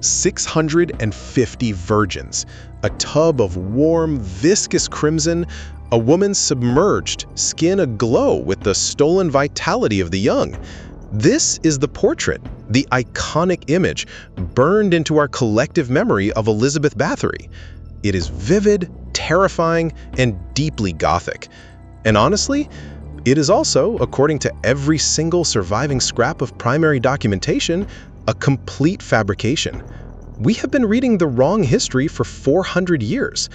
650 virgins, a tub of warm, viscous crimson, a woman submerged, skin aglow with the stolen vitality of the young. This is the portrait, the iconic image, burned into our collective memory of Elizabeth Bathory. It is vivid, terrifying, and deeply Gothic. And honestly, it is also, according to every single surviving scrap of primary documentation, a complete fabrication. We have been reading the wrong history for 400 years.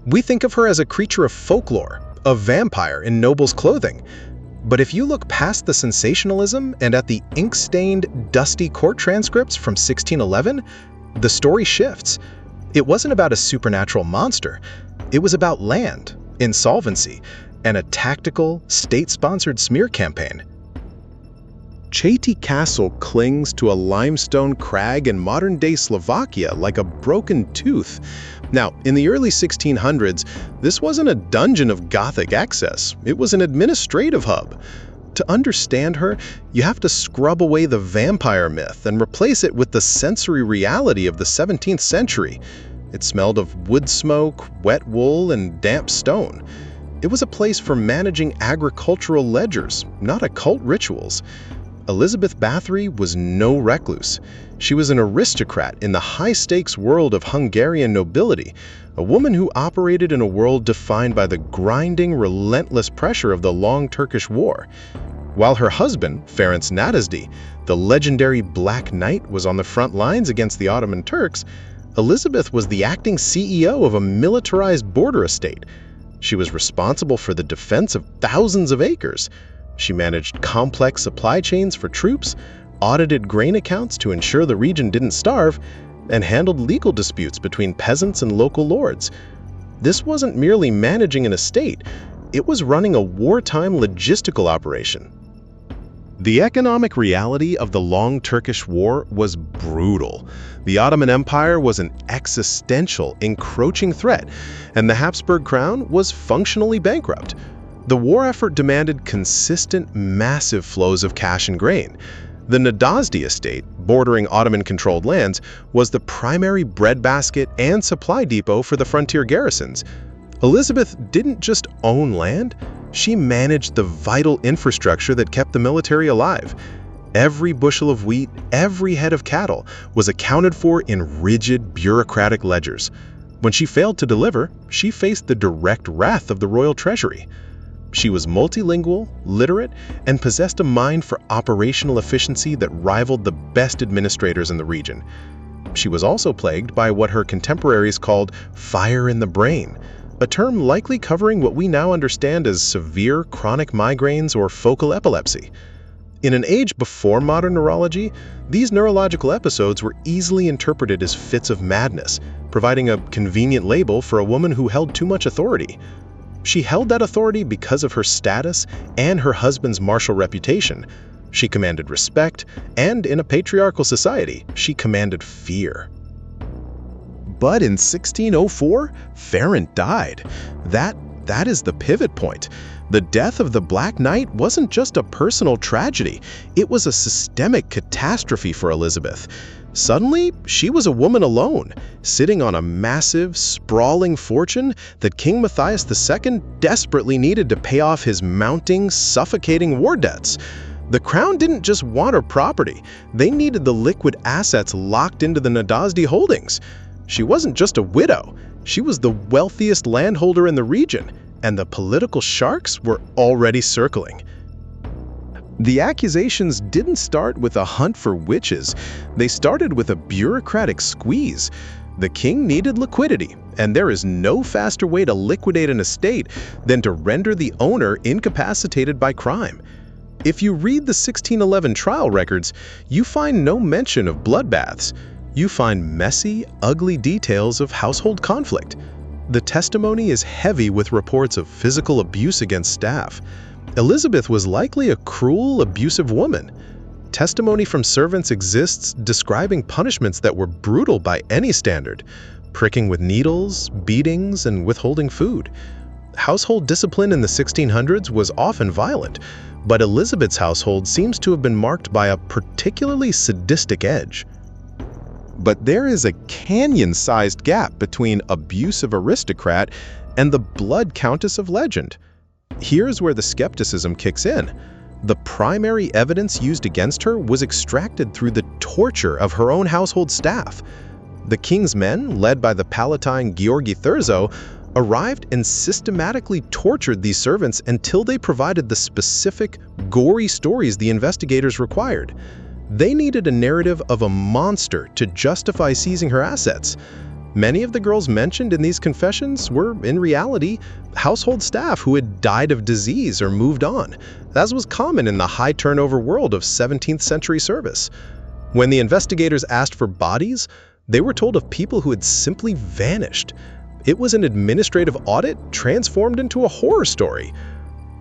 We think of her as a creature of folklore, a vampire in noble's clothing. But if you look past the sensationalism and at the ink-stained, dusty court transcripts from 1611, the story shifts. It wasn't about a supernatural monster. It was about land, insolvency, and a tactical, state-sponsored smear campaign. Csejte Castle clings to a limestone crag in modern-day Slovakia like a broken tooth. Now, in the early 1600s, this wasn't a dungeon of Gothic excess. It was an administrative hub. To understand her, you have to scrub away the vampire myth and replace it with the sensory reality of the 17th century. It smelled of wood smoke, wet wool, and damp stone. It was a place for managing agricultural ledgers, not occult rituals. Elizabeth Bathory was no recluse. She was an aristocrat in the high-stakes world of Hungarian nobility, a woman who operated in a world defined by the grinding, relentless pressure of the Long Turkish War. While her husband, Ferenc Nadasdy, the legendary Black Knight, was on the front lines against the Ottoman Turks, Elizabeth was the acting CEO of a militarized border estate. She was responsible for the defense of thousands of acres. She managed complex supply chains for troops, audited grain accounts to ensure the region didn't starve, and handled legal disputes between peasants and local lords. This wasn't merely managing an estate, it was running a wartime logistical operation. The economic reality of the Long Turkish War was brutal. The Ottoman Empire was an existential, encroaching threat, and the Habsburg crown was functionally bankrupt. The war effort demanded consistent, massive flows of cash and grain. The Nadasdy estate, bordering Ottoman-controlled lands, was the primary breadbasket and supply depot for the frontier garrisons. Elizabeth didn't just own land, she managed the vital infrastructure that kept the military alive. Every bushel of wheat, every head of cattle was accounted for in rigid, bureaucratic ledgers. When she failed to deliver, she faced the direct wrath of the royal treasury. She was multilingual, literate, and possessed a mind for operational efficiency that rivaled the best administrators in the region. She was also plagued by what her contemporaries called fire in the brain, a term likely covering what we now understand as severe chronic migraines or focal epilepsy. In an age before modern neurology, these neurological episodes were easily interpreted as fits of madness, providing a convenient label for a woman who held too much authority. She held that authority because of her status and her husband's martial reputation. She commanded respect, and in a patriarchal society, she commanded fear. But in 1604, Ferenc died. That is the pivot point. The death of the Black Knight wasn't just a personal tragedy, it was a systemic catastrophe for Elizabeth. Suddenly, she was a woman alone, sitting on a massive, sprawling fortune that King Matthias II desperately needed to pay off his mounting, suffocating war debts. The crown didn't just want her property, they needed the liquid assets locked into the Nadasdy holdings. She wasn't just a widow, she was the wealthiest landholder in the region, and the political sharks were already circling. The accusations didn't start with a hunt for witches. They started with a bureaucratic squeeze. The king needed liquidity, and there is no faster way to liquidate an estate than to render the owner incapacitated by crime. If you read the 1611 trial records, you find no mention of bloodbaths. You find messy, ugly details of household conflict. The testimony is heavy with reports of physical abuse against staff. Elizabeth was likely a cruel, abusive woman. Testimony from servants exists describing punishments that were brutal by any standard, pricking with needles, beatings, and withholding food. Household discipline in the 1600s was often violent, but Elizabeth's household seems to have been marked by a particularly sadistic edge. But there is a canyon-sized gap between abusive aristocrat and the blood countess of legend. Here's where the skepticism kicks in. The primary evidence used against her was extracted through the torture of her own household staff. The king's men, led by the Palatine Georgi Thurzo, arrived and systematically tortured these servants until they provided the specific, gory stories the investigators required. They needed a narrative of a monster to justify seizing her assets. Many of the girls mentioned in these confessions were, in reality, household staff who had died of disease or moved on, as was common in the high-turnover world of 17th century service. When the investigators asked for bodies, they were told of people who had simply vanished. It was an administrative audit transformed into a horror story.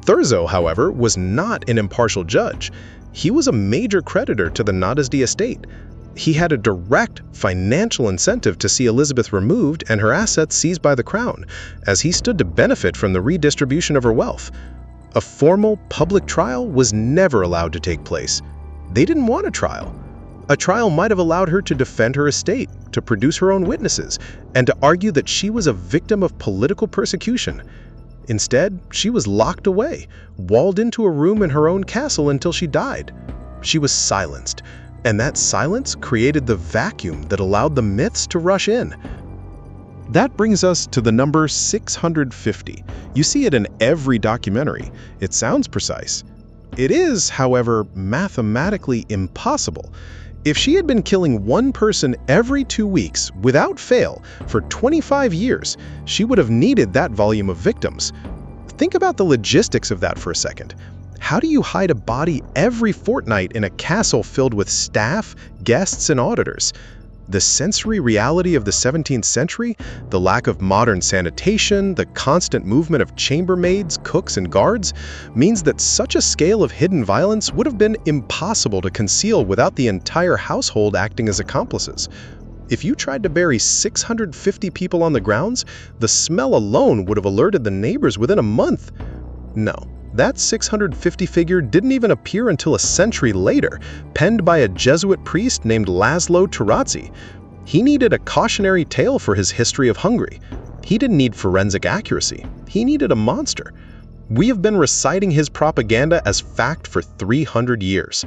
Thurzo, however, was not an impartial judge. He was a major creditor to the Nadezhdy estate. He had a direct financial incentive to see Elizabeth removed and her assets seized by the crown, as he stood to benefit from the redistribution of her wealth. A formal public trial was never allowed to take place. They didn't want a trial. A trial might have allowed her to defend her estate, to produce her own witnesses, and to argue that she was a victim of political persecution. Instead, she was locked away, walled into a room in her own castle until she died. She was silenced, and that silence created the vacuum that allowed the myths to rush in. That brings us to the number 650. You see it in every documentary. It sounds precise. It is, however, mathematically impossible. If she had been killing one person every 2 weeks, without fail, for 25 years, she would have needed that volume of victims. Think about the logistics of that for a second. How do you hide a body every fortnight in a castle filled with staff, guests, and auditors? The sensory reality of the 17th century, the lack of modern sanitation, the constant movement of chambermaids, cooks, and guards, means that such a scale of hidden violence would have been impossible to conceal without the entire household acting as accomplices. If you tried to bury 650 people on the grounds, the smell alone would have alerted the neighbors within a month. No. That 650 figure didn't even appear until a century later, penned by a Jesuit priest named Laszlo Tarazzi. He needed a cautionary tale for his history of Hungary. He didn't need forensic accuracy. He needed a monster. We have been reciting his propaganda as fact for 300 years.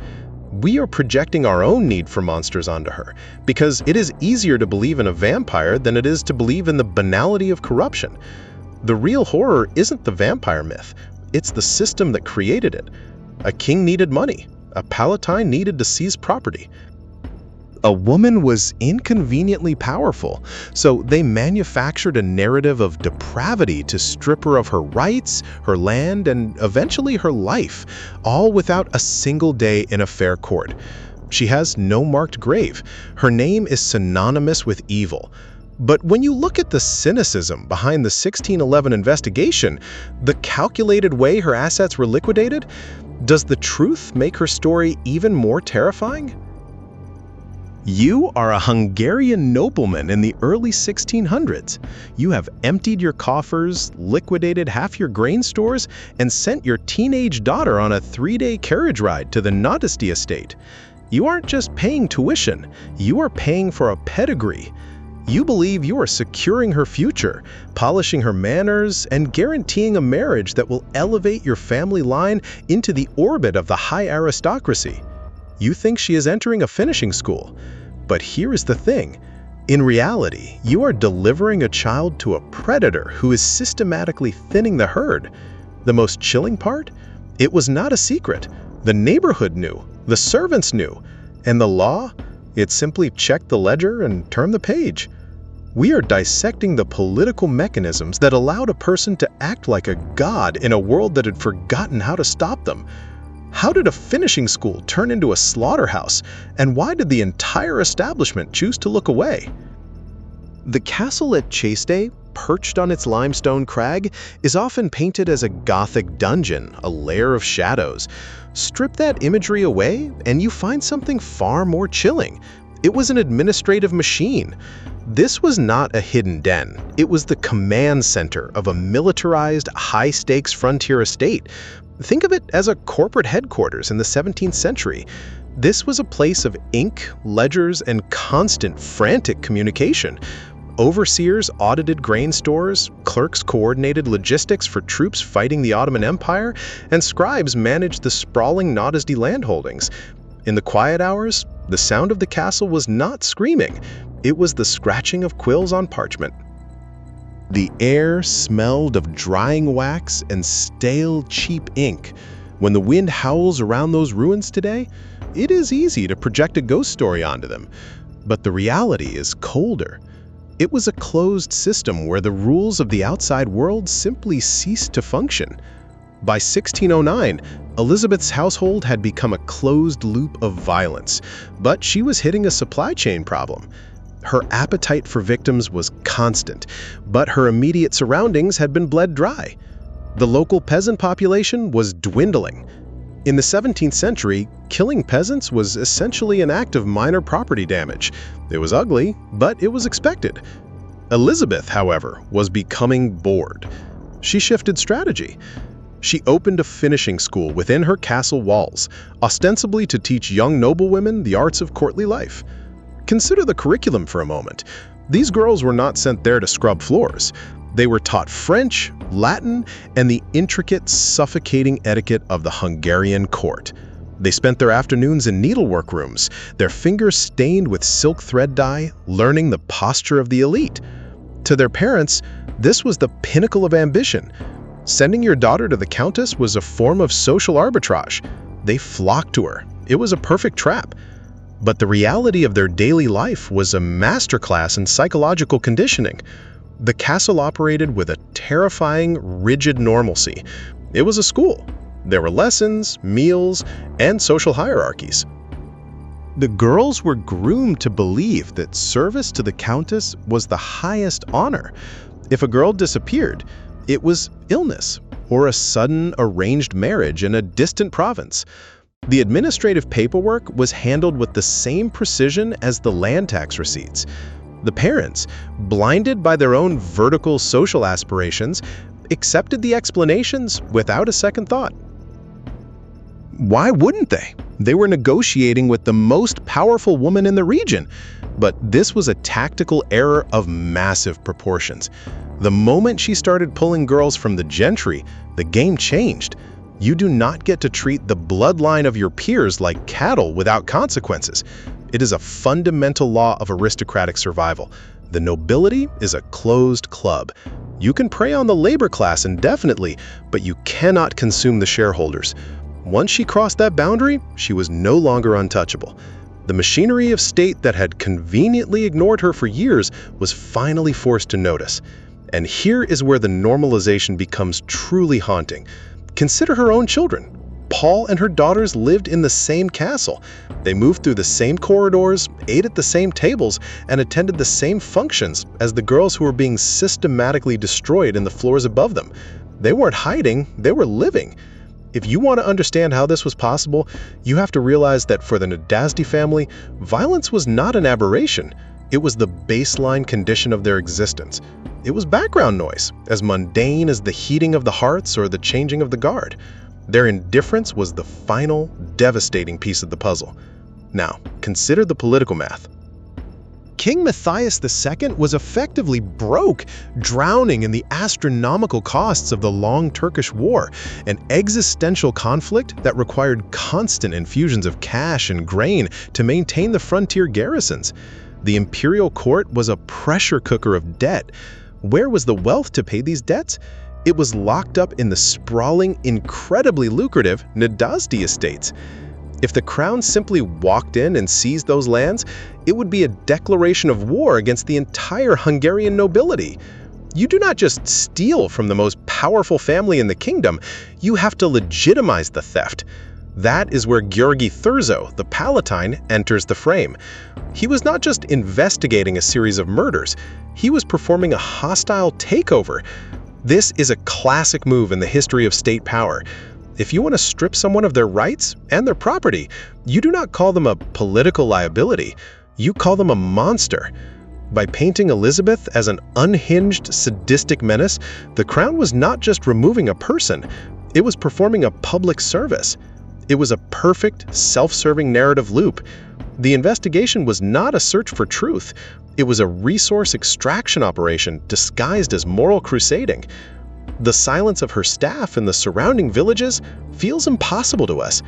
We are projecting our own need for monsters onto her, because it is easier to believe in a vampire than it is to believe in the banality of corruption. The real horror isn't the vampire myth. It's the system that created it. A king needed money. A Palatine needed to seize property. A woman was inconveniently powerful, so they manufactured a narrative of depravity to strip her of her rights, her land, and eventually her life, all without a single day in a fair court. She has no marked grave. Her name is synonymous with evil. But when you look at the cynicism behind the 1611 investigation, the calculated way her assets were liquidated, does the truth make her story even more terrifying? You are a Hungarian nobleman in the early 1600s. You have emptied your coffers, liquidated half your grain stores, and sent your teenage daughter on a 3-day carriage ride to the Nadezhdy estate. You aren't just paying tuition, you are paying for a pedigree. You believe you are securing her future, polishing her manners, and guaranteeing a marriage that will elevate your family line into the orbit of the high aristocracy. You think she is entering a finishing school. But here is the thing. In reality, you are delivering a child to a predator who is systematically thinning the herd. The most chilling part? It was not a secret. The neighborhood knew, the servants knew, and the law? It simply checked the ledger and turned the page. We are dissecting the political mechanisms that allowed a person to act like a god in a world that had forgotten how to stop them. How did a finishing school turn into a slaughterhouse, and why did the entire establishment choose to look away? The castle at Csejte, perched on its limestone crag, is often painted as a gothic dungeon, a lair of shadows. Strip that imagery away, and you find something far more chilling. It was an administrative machine. This was not a hidden den. It was the command center of a militarized, high-stakes frontier estate. Think of it as a corporate headquarters in the 17th century. This was a place of ink, ledgers, and constant frantic communication. Overseers audited grain stores, clerks coordinated logistics for troops fighting the Ottoman Empire, and scribes managed the sprawling Nádasdy landholdings. In the quiet hours, the sound of the castle was not screaming. It was the scratching of quills on parchment. The air smelled of drying wax and stale, cheap ink. When the wind howls around those ruins today, it is easy to project a ghost story onto them. But the reality is colder. It was a closed system where the rules of the outside world simply ceased to function. By 1609, Elizabeth's household had become a closed loop of violence, but she was hitting a supply chain problem. Her appetite for victims was constant, but her immediate surroundings had been bled dry. The local peasant population was dwindling. In the 17th century, killing peasants was essentially an act of minor property damage. It was ugly, but it was expected. Elizabeth, however, was becoming bored. She shifted strategy. She opened a finishing school within her castle walls, ostensibly to teach young noblewomen the arts of courtly life. Consider the curriculum for a moment. These girls were not sent there to scrub floors. They were taught French, Latin, and the intricate, suffocating etiquette of the Hungarian court. They spent their afternoons in needlework rooms, their fingers stained with silk thread dye, learning the posture of the elite. To their parents, this was the pinnacle of ambition. Sending your daughter to the Countess was a form of social arbitrage. They flocked to her. It was a perfect trap. But the reality of their daily life was a masterclass in psychological conditioning. The castle operated with a terrifying, rigid normalcy. It was a school. There were lessons, meals, and social hierarchies. The girls were groomed to believe that service to the Countess was the highest honor. If a girl disappeared, it was illness or a sudden arranged marriage in a distant province. The administrative paperwork was handled with the same precision as the land tax receipts. The parents, blinded by their own vertical social aspirations, accepted the explanations without a second thought. Why wouldn't they? They were negotiating with the most powerful woman in the region. But this was a tactical error of massive proportions. The moment she started pulling girls from the gentry, the game changed. You do not get to treat the bloodline of your peers like cattle without consequences. It is a fundamental law of aristocratic survival. The nobility is a closed club. You can prey on the labor class indefinitely, but you cannot consume the shareholders. Once she crossed that boundary, she was no longer untouchable. The machinery of state that had conveniently ignored her for years was finally forced to notice. And here is where the normalization becomes truly haunting. Consider her own children. Paul and her daughters lived in the same castle. They moved through the same corridors, ate at the same tables, and attended the same functions as the girls who were being systematically destroyed in the floors above them. They weren't hiding, they were living. If you want to understand how this was possible, you have to realize that for the Nádasdy family, violence was not an aberration. It was the baseline condition of their existence. It was background noise, as mundane as the heating of the hearths or the changing of the guard. Their indifference was the final, devastating piece of the puzzle. Now, consider the political math. King Matthias II was effectively broke, drowning in the astronomical costs of the Long Turkish War, an existential conflict that required constant infusions of cash and grain to maintain the frontier garrisons. The imperial court was a pressure cooker of debt. Where was the wealth to pay these debts? It was locked up in the sprawling, incredibly lucrative Nádasdy estates. If the crown simply walked in and seized those lands, it would be a declaration of war against the entire Hungarian nobility. You do not just steal from the most powerful family in the kingdom, you have to legitimize the theft. That is where György Thurzo, the Palatine, enters the frame. He was not just investigating a series of murders, he was performing a hostile takeover. This is a classic move in the history of state power. If you want to strip someone of their rights and their property, you do not call them a political liability, you call them a monster. By painting Elizabeth as an unhinged, sadistic menace, the crown was not just removing a person, it was performing a public service. It was a perfect, self-serving narrative loop. The investigation was not a search for truth. It was a resource extraction operation disguised as moral crusading. The silence of her staff in the surrounding villages feels impossible to us,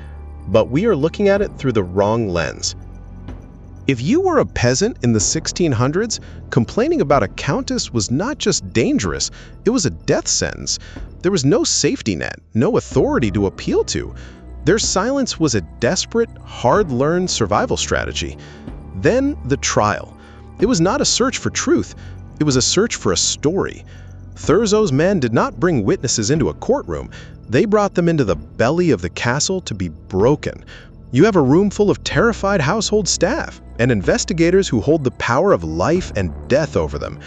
but we are looking at it through the wrong lens. If you were a peasant in the 1600s, complaining about a countess was not just dangerous, it was a death sentence. There was no safety net, no authority to appeal to. Their silence was a desperate, hard-learned survival strategy. Then the trial. It was not a search for truth, it was a search for a story. Thurzo's men did not bring witnesses into a courtroom, they brought them into the belly of the castle to be broken. You have a room full of terrified household staff and investigators who hold the power of life and death over them.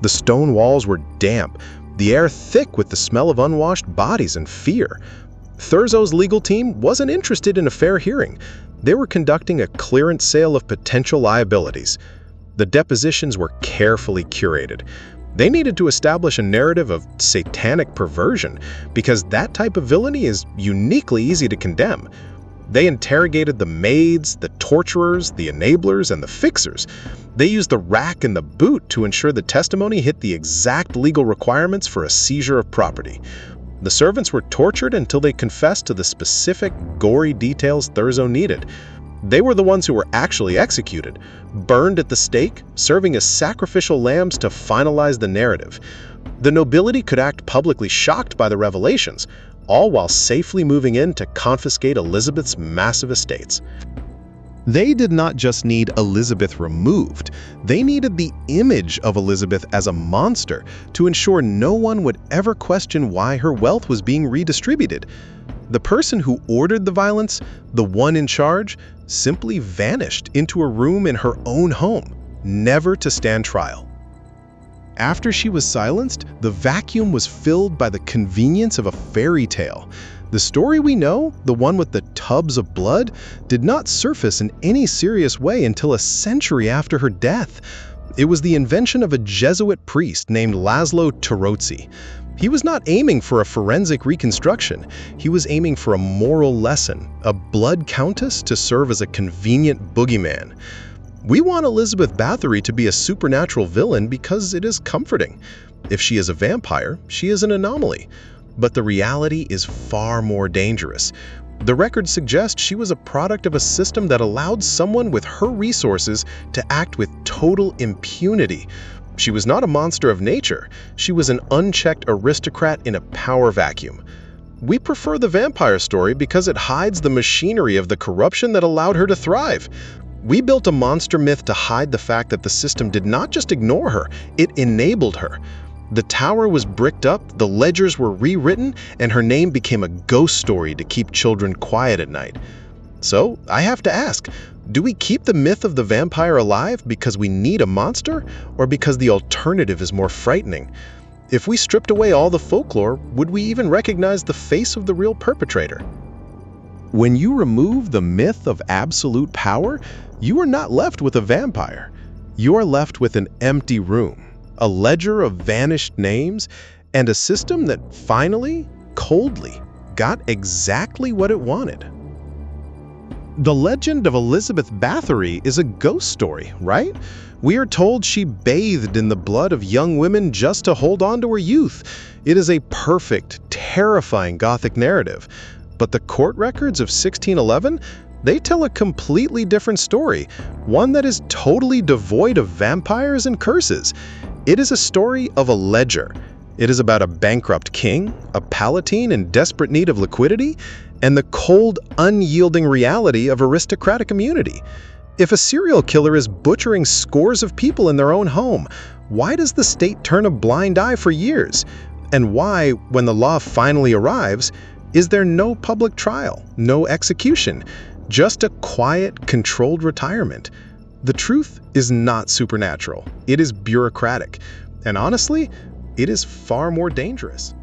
The stone walls were damp, the air thick with the smell of unwashed bodies and fear. Thurzo's legal team wasn't interested in a fair hearing. They were conducting a clearance sale of potential liabilities. The depositions were carefully curated. They needed to establish a narrative of satanic perversion because that type of villainy is uniquely easy to condemn. They interrogated the maids, the torturers, the enablers, and the fixers. They used the rack and the boot to ensure the testimony hit the exact legal requirements for a seizure of property. The servants were tortured until they confessed to the specific, gory details Thurzo needed. They were the ones who were actually executed, burned at the stake, serving as sacrificial lambs to finalize the narrative. The nobility could act publicly shocked by the revelations, all while safely moving in to confiscate Elizabeth's massive estates. They did not just need Elizabeth removed, they needed the image of Elizabeth as a monster to ensure no one would ever question why her wealth was being redistributed. The person who ordered the violence, the one in charge, simply vanished into a room in her own home, never to stand trial. After she was silenced, the vacuum was filled by the convenience of a fairy tale. The story we know, the one with the tubs of blood, did not surface in any serious way until a century after her death. It was the invention of a Jesuit priest named Laszlo Tarozzi. He was not aiming for a forensic reconstruction. He was aiming for a moral lesson, a blood countess to serve as a convenient boogeyman. We want Elizabeth Bathory to be a supernatural villain because it is comforting. If she is a vampire, she is an anomaly. But the reality is far more dangerous. The records suggest she was a product of a system that allowed someone with her resources to act with total impunity. She was not a monster of nature. She was an unchecked aristocrat in a power vacuum. We prefer the vampire story because it hides the machinery of the corruption that allowed her to thrive. We built a monster myth to hide the fact that the system did not just ignore her, it enabled her. The tower was bricked up, the ledgers were rewritten, and her name became a ghost story to keep children quiet at night. So, I have to ask, do we keep the myth of the vampire alive because we need a monster, or because the alternative is more frightening? If we stripped away all the folklore, would we even recognize the face of the real perpetrator? When you remove the myth of absolute power, you are not left with a vampire. You are left with an empty room, a ledger of vanished names, and a system that finally, coldly, got exactly what it wanted. The legend of Elizabeth Bathory is a ghost story, right? We are told she bathed in the blood of young women just to hold on to her youth. It is a perfect, terrifying Gothic narrative. But the court records of 1611, they tell a completely different story, one that is totally devoid of vampires and curses. It is a story of a ledger. It is about a bankrupt king, a Palatine in desperate need of liquidity, and the cold, unyielding reality of aristocratic immunity. If a serial killer is butchering scores of people in their own home, why does the state turn a blind eye for years? And why, when the law finally arrives, is there no public trial, no execution, just a quiet, controlled retirement? The truth is not supernatural. It is bureaucratic. And honestly, it is far more dangerous.